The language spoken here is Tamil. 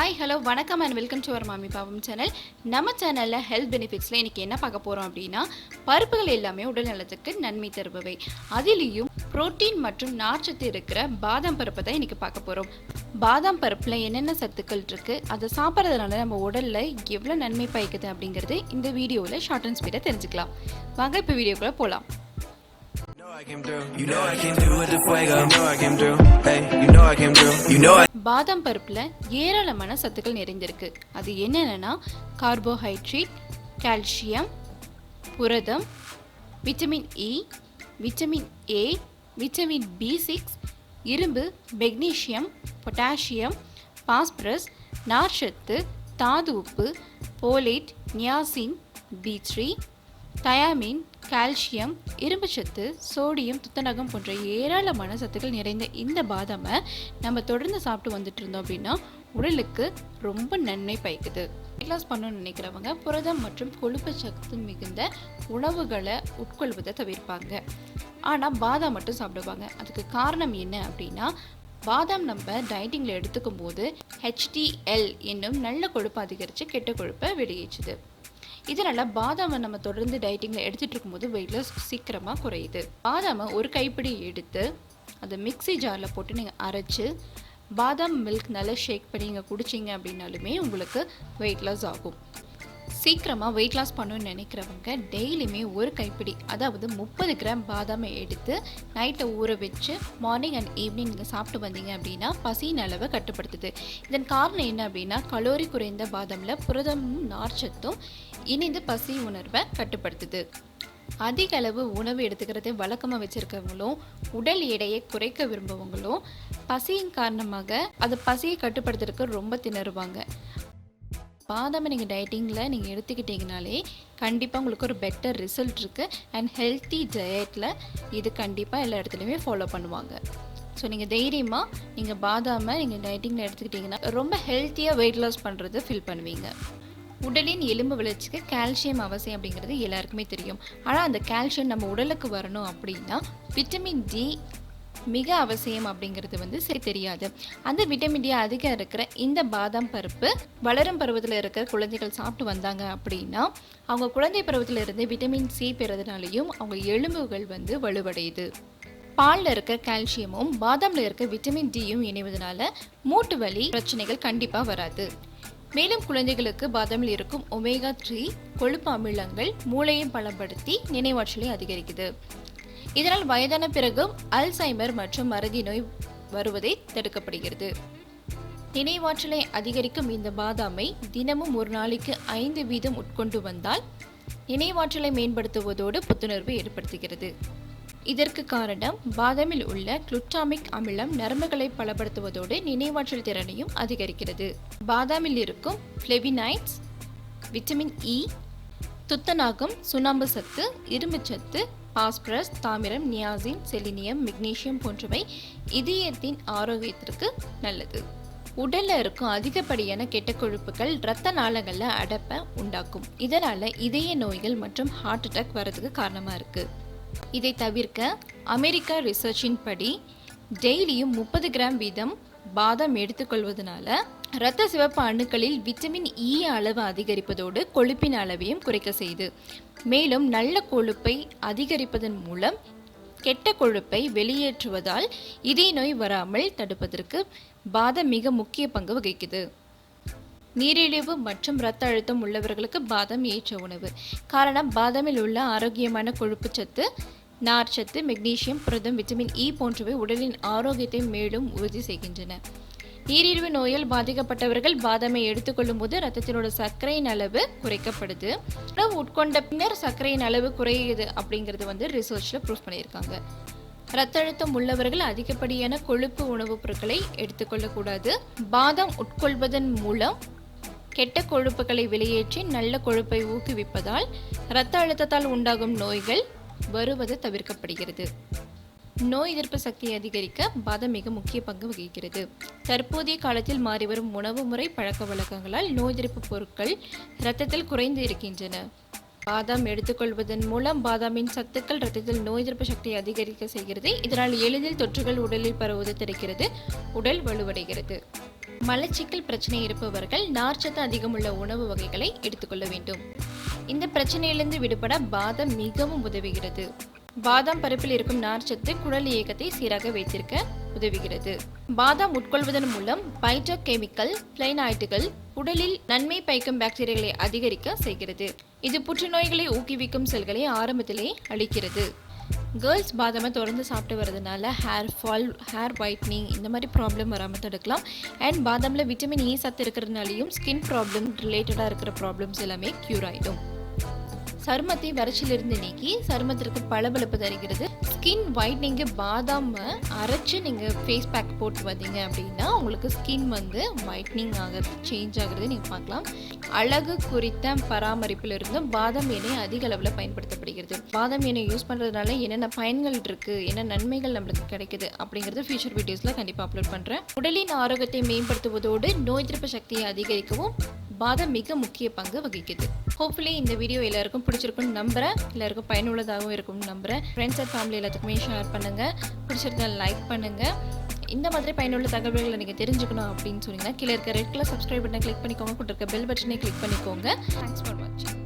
ஹாய் ஹலோ வணக்கம் அண்ட் வெல்கம் டு அவர் மாமி பாவம் சேனல். நம்ம சேனலில் ஹெல்த் பெனிஃபிட்ஸில் இன்றைக்கி என்ன பார்க்க போகிறோம் அப்படின்னா, பருப்புகள் எல்லாமே உடல் நலத்துக்கு நன்மை தருபவை. அதிலேயும் புரோட்டீன் மற்றும் நார்ச்சத்து இருக்கிற பாதாம் பருப்பை தான் இன்றைக்கி பார்க்க போகிறோம். பாதாம் பருப்பில் என்னென்ன சத்துக்கள் இருக்குது, அதை சாப்பிட்றதுனால நம்ம உடலில் எவ்வளோ நன்மை பயக்குது அப்படிங்கிறது இந்த வீடியோவில் ஷார்ட் அண்ட் ஸ்பீடாக தெரிஞ்சுக்கலாம். வாங்க இப்போ வீடியோக்குள்ளே போகலாம். பாதாம் பருப்புல ஏராளமான சத்துக்கள் நிறைந்திருக்கு. அது என்னென்னா கார்போஹைட்ரேட், கால்சியம், புரதம், vitamin E, vitamin A, vitamin B6, இரும்பு, மெக்னீசியம், பொட்டாசியம், பாஸ்பரஸ், நார்ச்சத்து, தாது உப்பு, folate, niacin, B3, thiamine, calcium, இரும்புச்சத்து, சோடியம், துத்தநாகம் போன்ற ஏராளமான சத்துக்கள் நிறைந்த இந்த பாதாமை நம்ம தொடர்ந்து சாப்பிட்டு வந்துட்டு இருந்தோம் அப்படின்னா உடலுக்கு ரொம்ப நன்மை பயக்குது. வெயிட் லாஸ் பண்ணணும்னு நினைக்கிறவங்க புரதம் மற்றும் கொழுப்பு சத்து மிகுந்த உணவுகளை உட்கொள்வதை தவிர்ப்பாங்க. ஆனால் பாதாம் மட்டும் சாப்பிடுவாங்க. அதுக்கு காரணம் என்ன அப்படின்னா, பாதாம் நம்ம டயட்டிங்கில் எடுத்துக்கும் போது HDL என்னும் நல்ல கொழுப்பு அதிகரித்து கெட்ட கொழுப்பை வெளியேற்றுது. இதனால் பாதாமை நம்ம தொடர்ந்து டயட்டிங்கில் எடுத்துகிட்டு இருக்கும்போது வெயிட் லாஸ் சீக்கிரமாக குறையுது. பாதாமை ஒரு கைப்பிடி எடுத்து அதை மிக்ஸி ஜாரில் போட்டு நீங்கள் அரைச்சி பாதாம் மில்க் நல்லா ஷேக் பண்ணி நீங்கள் குடிச்சிங்க அப்படின்னாலுமே உங்களுக்கு வெயிட் லாஸ் ஆகும். சீக்கிரமாக வெயிட் லாஸ் பண்ணணும்னு நினைக்கிறவங்க டெய்லியுமே ஒரு கைப்பிடி, அதாவது 30 கிராம் பாதாமை எடுத்து நைட்டை ஊற வச்சு மார்னிங் அண்ட் ஈவினிங் நீங்கள் சாப்பிட்டு வந்தீங்க அப்படின்னா பசியின் அளவை கட்டுப்படுத்துது. இதன் காரணம் என்ன அப்படின்னா, கலோரி குறைந்த பாதாமில் புரதமும் நார்ச்சத்தும் இணைந்து பசி உணர்வை கட்டுப்படுத்துது. அதிக அளவு உணவு எடுத்துக்கிறதை வழக்கமாக வச்சுருக்கவங்களும் உடல் எடையை குறைக்க விரும்புவங்களும் பசியின் காரணமாக அது பசியை கட்டுப்படுத்துறதுக்கு ரொம்ப திணறுவாங்க. பாதாமை நீங்கள் டயட்டிங்கில் நீங்கள் எடுத்துக்கிட்டிங்கனாலே கண்டிப்பாக உங்களுக்கு ஒரு பெட்டர் ரிசல்ட் இருக்குது. அண்ட் ஹெல்த்தி டயட்டில் இது கண்டிப்பாக எல்லா இடத்துலையுமே ஃபாலோ பண்ணுவாங்க. ஸோ நீங்கள் தைரியமாக நீங்கள் பாதாமை நீங்கள் டயட்டிங்கில் எடுத்துக்கிட்டிங்கன்னா ரொம்ப ஹெல்த்தியாக வெயிட் லாஸ் பண்ணுறது ஃபீல் பண்ணுவீங்க. உடலின் எலும்பு வளர்ச்சிக்கு கால்சியம் அவசியம் அப்படிங்கிறது எல்லாருக்குமே தெரியும். ஆனால் அந்த கால்சியம் நம்ம உடலுக்கு வரணும் அப்படின்னா விட்டமின் டி மிக அவசியம் அப்படிங்கிறது சரி தெரியாது. அந்த விட்டமின் டி அதிகம் இருக்கிற இந்த பாதாம் பருப்பு வளரும் பருவத்தில் இருக்கிற குழந்தைகள் சாப்பிட்டு வந்தாங்க அப்படின்னா அவங்க குழந்தை பருவத்தில் இருந்து விட்டமின் சி பெறதுனாலையும் அவங்க எலும்புகள் வலுவடையுது. பாலில் இருக்க கால்சியமும் பாதாமில் இருக்க விட்டமின் டியும் இணைவதனால மூட்டு வலி பிரச்சனைகள் கண்டிப்பாக வராது. மேலும் குழந்தைகளுக்கு பாதாமில் இருக்கும் ஒமேகா 3 கொழுப்பு அமிலங்கள் மூளையை பலப்படுத்தி நினைவாற்றலை அதிகரிக்குது. இதனால் வயதான பிறகும் அல்சைமர் மற்றும் மறதி நோய் வருவதை தடுக்கப்படுகிறது. நினைவாற்றலை அதிகரிக்கும் இந்த பாதாமை தினமும் ஒரு நாளைக்கு 5 வீதம் உட்கொண்டு வந்தால் நினைவாற்றலை மேம்படுத்துவதோடு புத்துணர்வு ஏற்படுத்துகிறது. இதற்கு காரணம் பாதாமில் உள்ள குளுட்டாமிக் அமிலம் நரம்புகளை பலப்படுத்துவதோடு நினைவாற்றல் திறனையும் அதிகரிக்கிறது. பாதாமில் இருக்கும் ஃப்ளேவினாய்ட்ஸ், விட்டமின் இ, துத்தநாகம், சுண்ணாம்பு சத்து, இரும்பு சத்து, பாஸ்பரஸ், தாமிரம், நியாசின், செலினியம், மெக்னீசியம் போன்றவை இதயத்தின் ஆரோக்கியத்திற்கு நல்லது. உடலில் இருக்கும் அதிகப்படியான கெட்ட கொழுப்புகள் இரத்த நாளங்களில் அடைப்பை உண்டாக்கும். இதனால் இதய நோய்கள் மற்றும் ஹார்ட் அட்டாக் வரதுக்கு காரணமாக இருக்குது. இதை தவிர்க்க அமெரிக்கா ரிசர்ச்சின் படி டெய்லியும் 30 கிராம் வீதம் பாதாம் எடுத்துக்கொள்வதனால இரத்த சிவப்பு அணுக்களில் விட்டமின் இ அளவு அதிகரிப்பதோடு கொழுப்பின் அளவையும் குறைக்க செய்து. மேலும் நல்ல கொழுப்பை அதிகரிப்பதன் மூலம் கெட்ட கொழுப்பை வெளியேற்றுவதால் இதய நோய் வராமல் தடுப்பதற்கு பாதாம் மிக முக்கிய பங்கு வகிக்குது. நீரிழிவு மற்றும் இரத்த அழுத்தம் உள்ளவர்களுக்கு பாதாம் ஏற்ற உணவு. காரணம் பாதாமில் உள்ள ஆரோக்கியமான கொழுப்பு சத்து, நார்ச்சத்து, மெக்னீசியம், புரதம், விட்டமின் இ போன்றவை உடலின் ஆரோக்கியத்தை மேலும் உறுதி செய்கின்றன. நீரிழிவு நோயால் பாதிக்கப்பட்டவர்கள் பாதாமை எடுத்துக்கொள்ளும் போது ரத்தத்தினோட சர்க்கரையின் அளவு குறைக்கப்படுது. உணவு உட்கொண்ட பின்னர் சர்க்கரையின் அளவு குறையுது அப்படிங்கிறது ரிசர்ச்சில் ப்ரூவ் பண்ணியிருக்காங்க. இரத்த அழுத்தம் உள்ளவர்கள் அதிகப்படியான கொழுப்பு உணவுப் பொருட்களை எடுத்துக்கொள்ளக்கூடாது. பாதாம் உட்கொள்வதன் மூலம் கெட்ட கொழுப்புகளை வெளியேற்றி நல்ல கொழுப்பை ஊக்குவிப்பதால் இரத்த அழுத்தத்தால் உண்டாகும் நோய்கள் வருவது தவிர்க்கப்படுகிறது. நோய் எதிர்ப்பு சக்தியை அதிகரிக்க பாதாம் மிக முக்கிய பங்கு வகிக்கிறது. தற்போதைய காலத்தில் மாறிவரும் உணவு முறை பழக்க வழக்கங்களால் நோய் எதிர்ப்பு பொருட்கள் இரத்தத்தில் குறைந்து இருக்கின்றன. பாதாம் எடுத்துக்கொள்வதன் மூலம் பாதாமின் சத்துக்கள் இரத்தத்தில் நோய் எதிர்ப்பு சக்தியை அதிகரிக்க செய்கிறது. இதனால் எளிதில் தொற்றுகள் உடலில் பரவுவது தடுக்கிறது. உடல் வலுவடைகிறது. மலச்சிக்கல் பிரச்சனை இருப்பவர்கள் நார்ச்சத்து அதிகமுள்ள உணவு வகைகளை எடுத்துக்கொள்ள வேண்டும். இந்த பிரச்சனையிலிருந்து விடுபட பாதாம் மிகவும் உதவுகிறது. பாதாம் பருப்பில் இருக்கும் நார்ச்சத்து குடல் இயக்கத்தை சீராக வைத்திருக்க உதவுகிறது. பாதாம் உட்கொள்வதன் மூலம் பைட்டோ கெமிக்கல் பிளைனாய்டுகள் உடலில் நன்மை பயக்கும் பாக்டீரியாக்களை அதிகரிக்க செய்கிறது. இது புற்றுநோய்களை ஊக்குவிக்கும் செல்களை ஆரம்பத்திலே அளிக்கிறது. கேர்ள்ஸ் பாதாமை தொடர்ந்து சாப்பிட்டு வரதுனால ஹேர் ஃபால், ஹேர் ஒயிட்னிங் இந்த மாதிரி ப்ராப்ளம் வராமல் தடுக்கலாம். அண்ட் பாதாமில் விட்டமின் இ சத்து இருக்கிறதுனாலையும் ஸ்கின் ப்ராப்ளம் ரிலேட்டடாக இருக்கிற ப்ராப்ளம்ஸ் எல்லாமே க்யூர் ஆகிடும். சருமத்தை வறட்சியிலிருந்து நீக்கி சருமத்திற்கு பளபளப்பு தருகிறது. ஸ்கின் ஒயிட்னிங்கு பாதாமை அரைச்சி நீங்கள் ஃபேஸ் பேக் போட்டு வந்தீங்க அப்படின்னா உங்களுக்கு ஸ்கின் ஒயிட்னிங் ஆகிறது, சேஞ்ச் ஆகிறது நீங்கள் பார்க்கலாம். அழகு குறித்த பராமரிப்பில் இருந்தும் பாதாம் எண்ணெய் அதிக அளவில் பயன்படுத்தப்படுகிறது. பாதாம் எண்ணெய் யூஸ் பண்ணுறதுனால என்னென்ன பயன்கள் இருக்குது, என்ன நன்மைகள் நம்மளுக்கு கிடைக்குது அப்படிங்கிறது ஃபியூச்சர் வீடியோஸில் கண்டிப்பாக அப்லோட் பண்ணுறேன். உடலின் ஆரோக்கியத்தை மேம்படுத்துவதோடு நோய் எதிர்ப்பு சக்தியை அதிகரிக்கவும் பாதாம் மிக முக்கிய பங்கு வகிக்குது. ஹோப்ஃபுல்லி இந்த வீடியோ எல்லாருக்கும் பிடிச்சிருக்குன்னு நம்புகிறேன். எல்லாருக்கும் பயனுள்ளதாகவும் இருக்கும்னு நம்புகிறேன். ஃப்ரெண்ட்ஸ் அண்ட் ஃபேமிலி எல்லாத்துக்குமே ஷேர் பண்ணுங்கள். பிடிச்சிருந்தால் லைக் பண்ணுங்கள். இந்த மாதிரி பயனுள்ள தகவல்களை நீங்கள் தெரிஞ்சுக்கணும் அப்படின்னு சொன்னீங்கன்னா கீழே இருக்க ரெட் கலர் சப்ஸ்கிரைப் பட்டனை கிளிக் பண்ணிக்கோங்க. கூட இருக்க பெல் பட்டனை கிளிக் பண்ணிக்கோங்க. தேங்க்ஸ் ஃபார் வாட்சிங்.